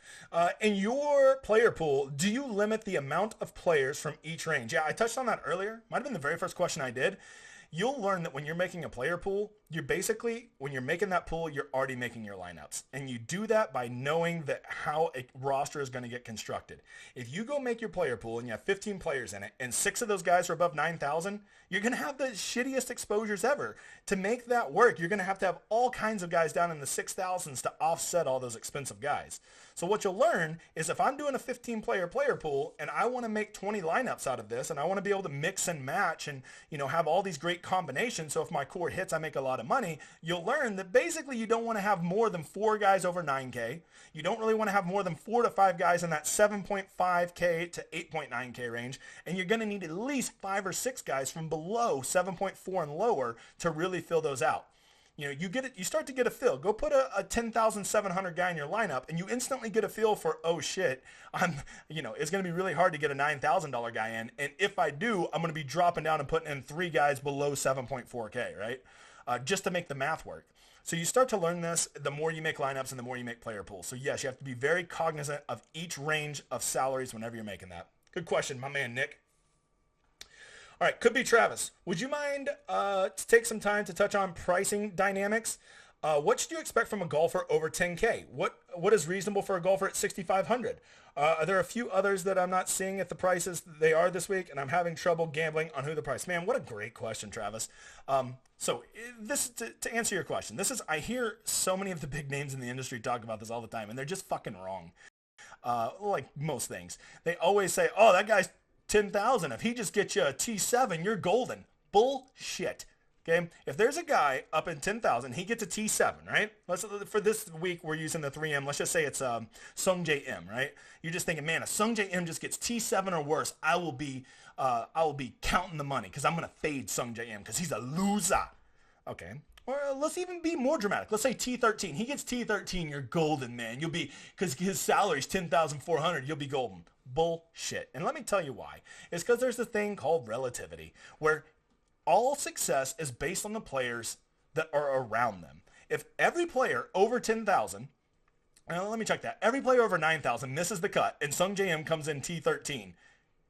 in your player pool, do you limit the amount of players from each range? Yeah, I touched on that earlier. Might have been the very first question I did. You'll learn that when you're making a player pool, when you're making that pool, you're already making your lineups. And you do that by knowing that how a roster is going to get constructed. If you go make your player pool and you have 15 players in it and 6 of those guys are above 9,000, you're going to have the shittiest exposures ever. To make that work, you're going to have all kinds of guys down in the 6,000s to offset all those expensive guys. So what you'll learn is if I'm doing a 15-player player pool and I want to make 20 lineups out of this and I want to be able to mix and match and, have all these great combinations, so if my core hits, I make a lot of money, you'll learn that basically you don't want to have more than 4 guys over 9K. You don't really want to have more than 4 to 5 guys in that 7.5K to 8.9K range, and you're going to need at least 5 or 6 guys from below 7.4 and lower to really fill those out. You start to get a feel. Go put a 10,700 guy in your lineup, and you instantly get a feel for, oh shit, it's going to be really hard to get a $9,000 guy in, and if I do, I'm going to be dropping down and putting in 3 guys below 7.4K, right? Just to make the math work. So you start to learn this the more you make lineups and the more you make player pools. So yes, you have to be very cognizant of each range of salaries whenever you're making that. Good question, my man Nick. All right, could be Travis. Would you mind to take some time to touch on pricing dynamics? What should you expect from a golfer over 10K? What is reasonable for a golfer at 6,500? Are there a few others that I'm not seeing at the prices they are this week, and I'm having trouble gambling on who the price? Man, what a great question, Travis. So this to answer your question, I hear so many of the big names in the industry talk about this all the time, and they're just fucking wrong. Like most things, they always say, "Oh, that guy's 10,000. If he just gets you a T7, you're golden." Bullshit. Okay, if there's a guy up in 10,000, he gets a T7, right? For this week, we're using the 3M. Let's just say it's Sung J M, right? You're just thinking, man, if Sung J M just gets T7 or worse, I will be counting the money because I'm gonna fade Sung J M because he's a loser. Okay. Or let's even be more dramatic. Let's say T13. He gets T13, you're golden, man. You'll be, because his salary's 10,400, you'll be golden. Bullshit. And let me tell you why. It's because there's a thing called relativity, where all success is based on the players that are around them. If every player over 10,000, let me check that. Every player over 9,000 misses the cut and Sung J M comes in T13,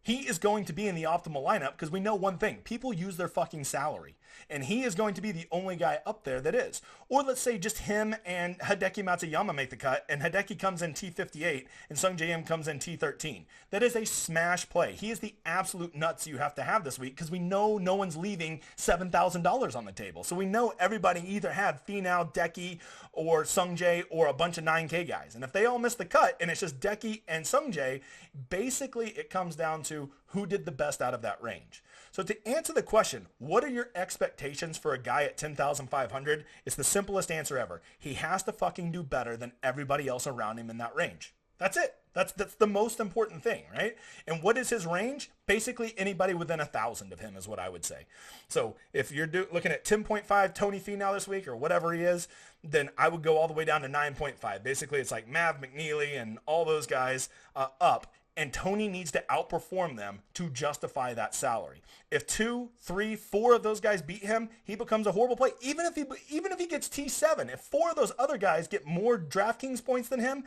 he is going to be in the optimal lineup because we know one thing. People use their fucking salary. And he is going to be the only guy up there that is. Or let's say just him and Hideki Matsuyama make the cut and Hideki comes in T58 and Sung J M comes in T13. That is a smash play. He is the absolute nuts you have to have this week because we know no one's leaving $7,000 on the table. So we know everybody either had Finau, Deki, or Sung Jae or a bunch of 9K guys. And if they all miss the cut and it's just Deki and Sung Jae, basically it comes down to who did the best out of that range. So to answer the question, what are your expectations for a guy at 10,500? It's the simplest answer ever. He has to fucking do better than everybody else around him in that range. That's it. That's the most important thing, right? And what is his range? Basically anybody within 1,000 of him is what I would say. So if you're looking at 10.5 Tony Finau this week or whatever he is, then I would go all the way down to 9.5. Basically it's like Mav McNeely and all those guys up. And Tony needs to outperform them to justify that salary. If 2, 3, 4 of those guys beat him, he becomes a horrible play. Even if he gets T7, if 4 of those other guys get more DraftKings points than him,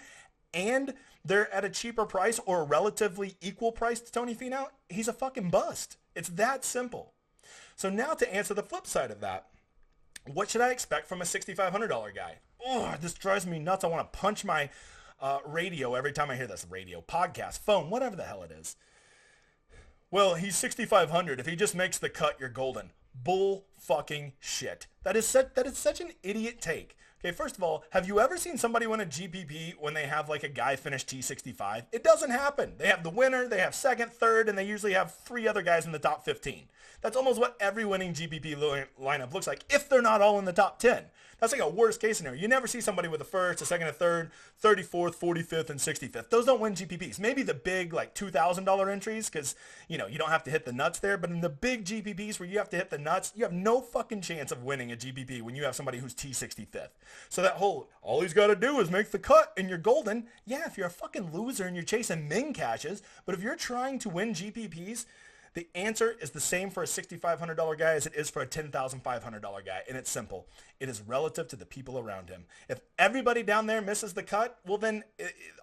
and they're at a cheaper price or a relatively equal price to Tony Finau, he's a fucking bust. It's that simple. So now to answer the flip side of that, what should I expect from a $6,500 guy? Oh, this drives me nuts. I want to punch my radio every time I hear this. Radio, podcast, phone, whatever the hell it is. Well, he's 6,500. If he just makes the cut, you're golden. Bull fucking shit. That is such an idiot take. Okay, first of all, have you ever seen somebody win a GPP when they have like a guy finish T65? It doesn't happen. They have the winner, they have second, third, and they usually have 3 other guys in the top 15. That's almost what every winning GPP lineup looks like if they're not all in the top 10. That's like a worst case scenario. You never see somebody with a first, a second, a third, 34th, 45th, and 65th. Those don't win GPPs. Maybe the big like $2,000 entries because, you don't have to hit the nuts there. But in the big GPPs where you have to hit the nuts, you have no fucking chance of winning a GPP when you have somebody who's T65th. So that whole, all he's got to do is make the cut and you're golden. Yeah, if you're a fucking loser and you're chasing min cashes. But if you're trying to win GPPs, the answer is the same for a $6,500 guy as it is for a $10,500 guy, and it's simple. It is relative to the people around him. If everybody down there misses the cut, well then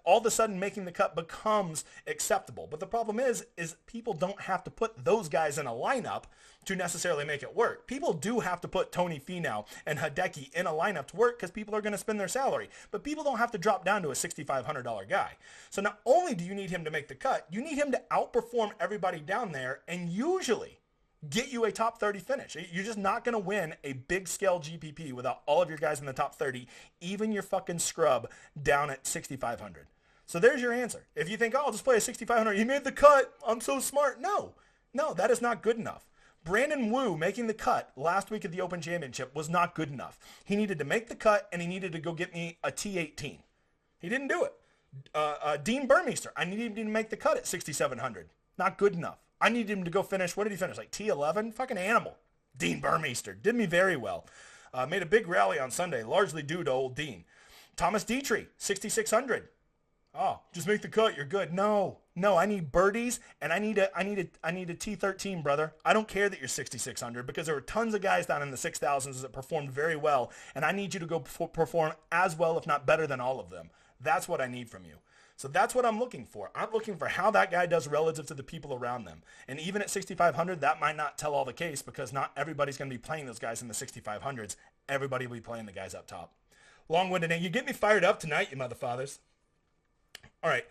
all of a sudden making the cut becomes acceptable. But the problem is people don't have to put those guys in a lineup to necessarily make it work. People do have to put Tony Finau and Hideki in a lineup to work because people are going to spend their salary. But people don't have to drop down to a $6,500 guy. So not only do you need him to make the cut, you need him to outperform everybody down there and usually get you a top 30 finish. You're just not going to win a big scale GPP without all of your guys in the top 30, even your fucking scrub down at 6,500. So there's your answer. If you think, oh, I'll just play a 6,500, he made the cut, I'm so smart. No, that is not good enough. Brandon Wu making the cut last week at the Open Championship was not good enough. He needed to make the cut and he needed to go get me a T18. He didn't do it. Dean Burmeister, I needed him to make the cut at 6,700. Not good enough. I needed him to go finish, what did he finish, like T11? Fucking animal. Dean Burmeister did me very well. Made a big rally on Sunday, largely due to old Dean. Thomas Dietrich, 6,600. Oh, just make the cut. You're good. No, I need birdies, and I need a T13, brother. I don't care that you're 6,600 because there were tons of guys down in the 6,000s that performed very well, and I need you to go perform as well, if not better than all of them. That's what I need from you. So that's what I'm looking for. I'm looking for how that guy does relative to the people around them. And even at 6,500, that might not tell all the case because not everybody's going to be playing those guys in the 6,500s. Everybody will be playing the guys up top. Long-winded, and you get me fired up tonight, you motherfathers. All right,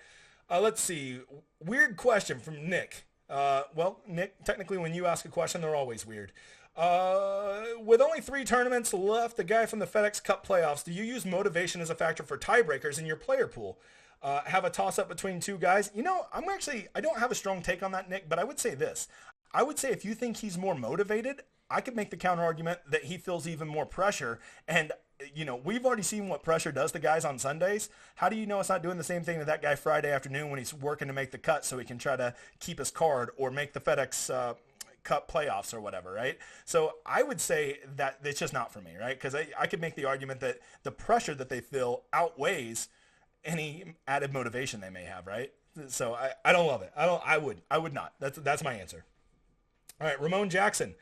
let's see. Weird question from Nick. Well, Nick, technically when you ask a question, they're always weird. With only 3 tournaments left, the guy from the FedEx Cup playoffs, do you use motivation as a factor for tiebreakers in your player pool? Have a toss-up between 2 guys? You know, I don't have a strong take on that, Nick, but I would say this. I would say if you think he's more motivated, I could make the counter argument that he feels even more pressure. And you know, we've already seen what pressure does to guys on Sundays. How do you know it's not doing the same thing to that guy Friday afternoon when he's working to make the cut so he can try to keep his card or make the FedEx Cup playoffs or whatever, right? So I would say that it's just not for me, right? Because I could make the argument that the pressure that they feel outweighs any added motivation they may have, right? So I don't love it. I would not. That's my answer. All right, Ramon Jackson.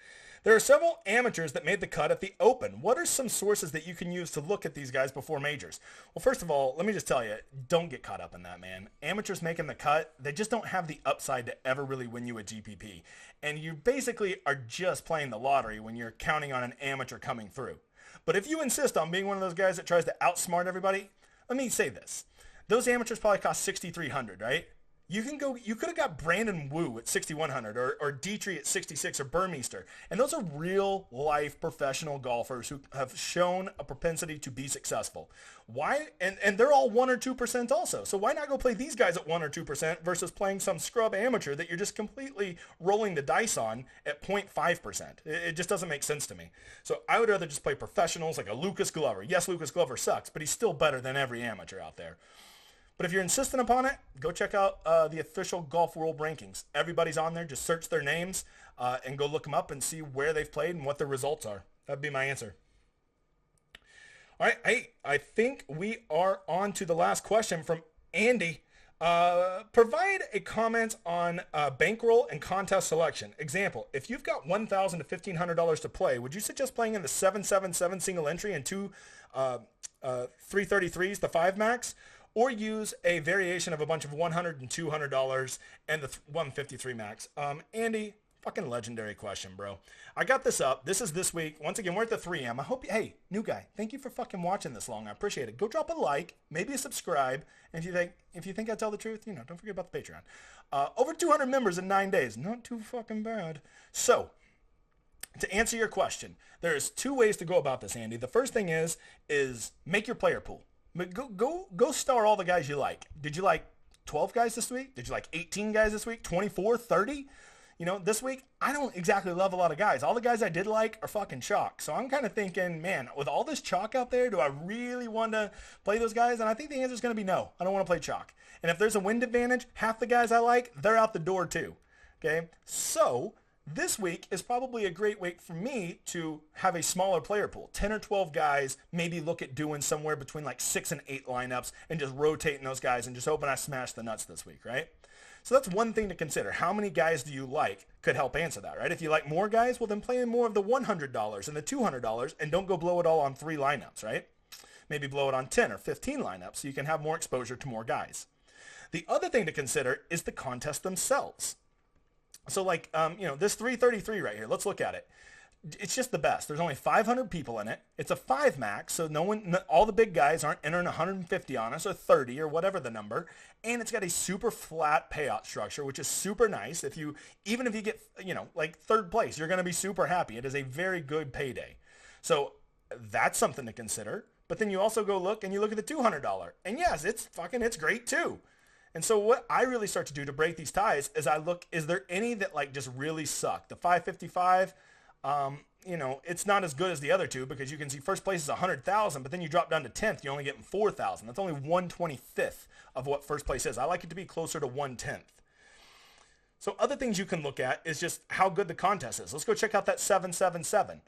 There are several amateurs that made the cut at the Open. What are some sources that you can use to look at these guys before majors? Well, first of all, let me just tell you, don't get caught up in that, man. Amateurs making the cut, they just don't have the upside to ever really win you a GPP. And you basically are just playing the lottery when you're counting on an amateur coming through. But if you insist on being one of those guys that tries to outsmart everybody, let me say this. Those amateurs probably cost $6,300, right? You could have got Brandon Wu at 6,100 or Dietrich at 66 or Burmeister. And those are real life professional golfers who have shown a propensity to be successful. Why? And they're all 1 or 2% also. So why not go play these guys at 1 or 2% versus playing some scrub amateur that you're just completely rolling the dice on at 0.5%? It just doesn't make sense to me. So I would rather just play professionals like a Lucas Glover. Yes, Lucas Glover sucks, but he's still better than every amateur out there. But if you're insistent upon it, go check out the official Golf World Rankings. Everybody's on there. Just search their names and go look them up and see where they've played and what their results are. That'd be my answer. All right. Hey, I think we are on to the last question from Andy. Provide a comment on bankroll and contest selection. Example, if you've got $1,000 to $1,500 to play, would you suggest playing in the 777 single entry and 2 333s, the 5 max? Or use a variation of a bunch of $100 and $200 and the 153 max. Andy, fucking legendary question, bro. I got this up. This is this week. Once again, we're at the 3M. I hope you, hey, new guy, thank you for fucking watching this long. I appreciate it. Go drop a like, maybe a subscribe. And if you think I tell the truth, you know, don't forget about the Patreon. Over 200 members in 9 days. Not too fucking bad. So, to answer your question, there's 2 ways to go about this, Andy. The first thing is make your player pool. Go star all the guys you like. Did you like 12 guys this week? Did you like 18 guys this week? 24, 30? You know, this week, I don't exactly love a lot of guys. All the guys I did like are fucking chalk. So I'm kind of thinking, man, with all this chalk out there, do I really want to play those guys? And I think the answer is going to be no. I don't want to play chalk. And if there's a wind advantage, half the guys I like, they're out the door too. Okay? So this week is probably a great week for me to have a smaller player pool. 10 or 12 guys, maybe look at doing somewhere between like 6 and 8 lineups and just rotating those guys and just hoping I smash the nuts this week, right? So that's one thing to consider. How many guys do you like could help answer that, right? If you like more guys, well then play in more of the $100 and the $200 and don't go blow it all on 3 lineups, right? Maybe blow it on 10 or 15 lineups so you can have more exposure to more guys. The other thing to consider is the contests themselves. So like, this 333 right here, let's look at it. It's just the best. There's only 500 people in it. It's a 5 max, so all the big guys aren't entering 150 on us or 30 or whatever the number. And it's got a super flat payout structure, which is super nice. Even if you get, like 3rd place, you're going to be super happy. It is a very good payday. So that's something to consider. But then you also go look at the $200. And yes, it's great too. And so what I really start to do to break these ties is I look, is there any that like just really suck? The 555, it's not as good as the other 2 because you can see first place is 100,000, but then you drop down to 10th, you're only getting 4,000. That's only 1/25th of what first place is. I like it to be closer to 1/10. So other things you can look at is just how good the contest is. Let's go check out that 777.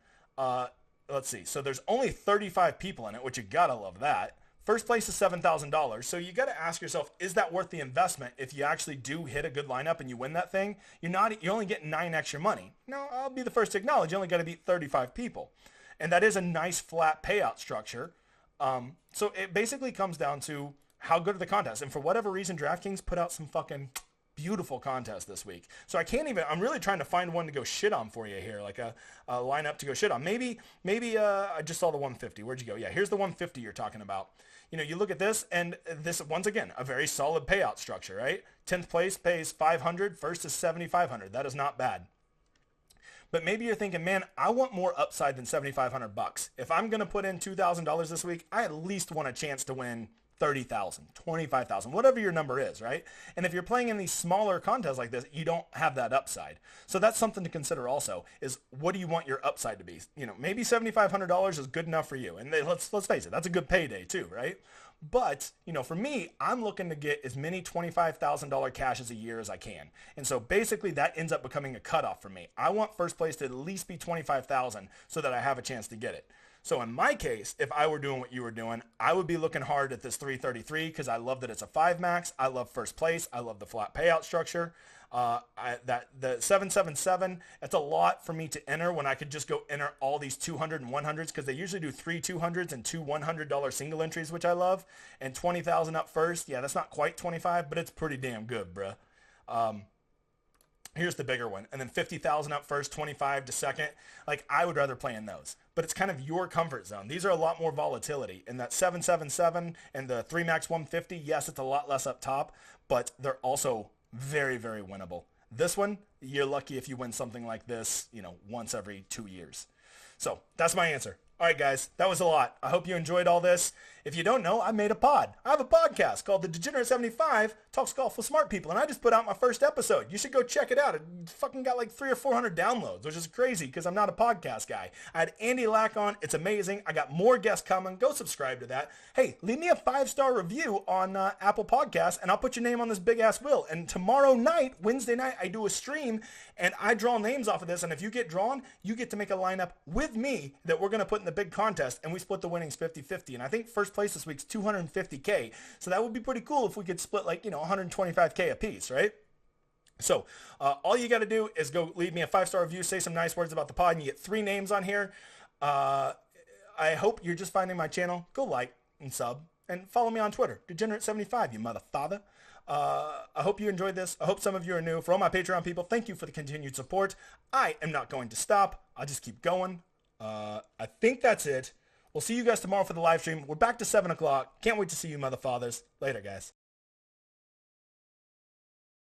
let's see. So there's only 35 people in it, which you gotta love that. First place is $7,000. So you got to ask yourself, is that worth the investment? If you actually do hit a good lineup and you win that thing, you're only getting 9 extra money. Now, I'll be the first to acknowledge you only got to beat 35 people. And that is a nice flat payout structure. So it basically comes down to how good are the contests. And for whatever reason, DraftKings put out some fucking beautiful contests this week. So I'm really trying to find one to go shit on for you here, like a lineup to go shit on. Maybe I just saw the 150. Where'd you go? Yeah, here's the 150 you're talking about. You look at this, and this, once again, a very solid payout structure, right? 10th place pays 500, first is 7,500. That is not bad. But maybe you're thinking, man, I want more upside than 7,500 bucks. If I'm going to put in $2,000 this week, I at least want a chance to win 30,000, 25,000, whatever your number is, right? And if you're playing in these smaller contests like this, you don't have that upside. So that's something to consider also, is what do you want your upside to be? Maybe $7,500 is good enough for you. And let's face it, that's a good payday too, right? But, for me, I'm looking to get as many $25,000 cashes a year as I can. And so basically that ends up becoming a cutoff for me. I want first place to at least be 25,000 so that I have a chance to get it. So in my case, if I were doing what you were doing, I would be looking hard at this 333 because I love that it's a 5 max. I love first place. I love the flat payout structure. The 777, that's a lot for me to enter when I could just go enter all these 200 and 100s because they usually do 3 200s and 2 $100 single entries, which I love. And 20,000 up first. Yeah, that's not quite 25, but it's pretty damn good, bruh. Here's the bigger one. And then 50,000 up first, 25 to second. Like, I would rather play in those. But it's kind of your comfort zone. These are a lot more volatility. And that 777 and the 3 max 150, yes, it's a lot less up top, but they're also very, very winnable. This one, you're lucky if you win something like this, once every 2 years. So that's my answer. All right, guys, that was a lot. I hope you enjoyed all this. If you don't know, I made a pod. I have a podcast called The Degenerate 75, Talks Golf with Smart People, and I just put out my first episode. You should go check it out. It fucking got like 300 or 400 downloads, which is crazy because I'm not a podcast guy. I had Andy Lack on. It's amazing. I got more guests coming. Go subscribe to that. Hey, leave me a 5-star review on Apple Podcasts, and I'll put your name on this big-ass wheel. And tomorrow night, Wednesday night, I do a stream, and I draw names off of this, and if you get drawn, you get to make a lineup with me that we're going to put in the big contest, and we split the winnings 50-50. And I think first place this week's $250K. So that would be pretty cool if we could split like, $125K a piece, right? So all you got to do is go leave me a 5-star review, say some nice words about the pod, and you get 3 names on here. I hope you're just finding my channel. Go like and sub and follow me on Twitter, Degenerate75, you mother father. I hope you enjoyed this. I hope some of you are new. For all my Patreon people, thank you for the continued support. I am not going to stop. I'll just keep going. I think that's it. We'll see you guys tomorrow for the live stream. We're back to 7 o'clock. Can't wait to see you, mother fathers. Later, guys.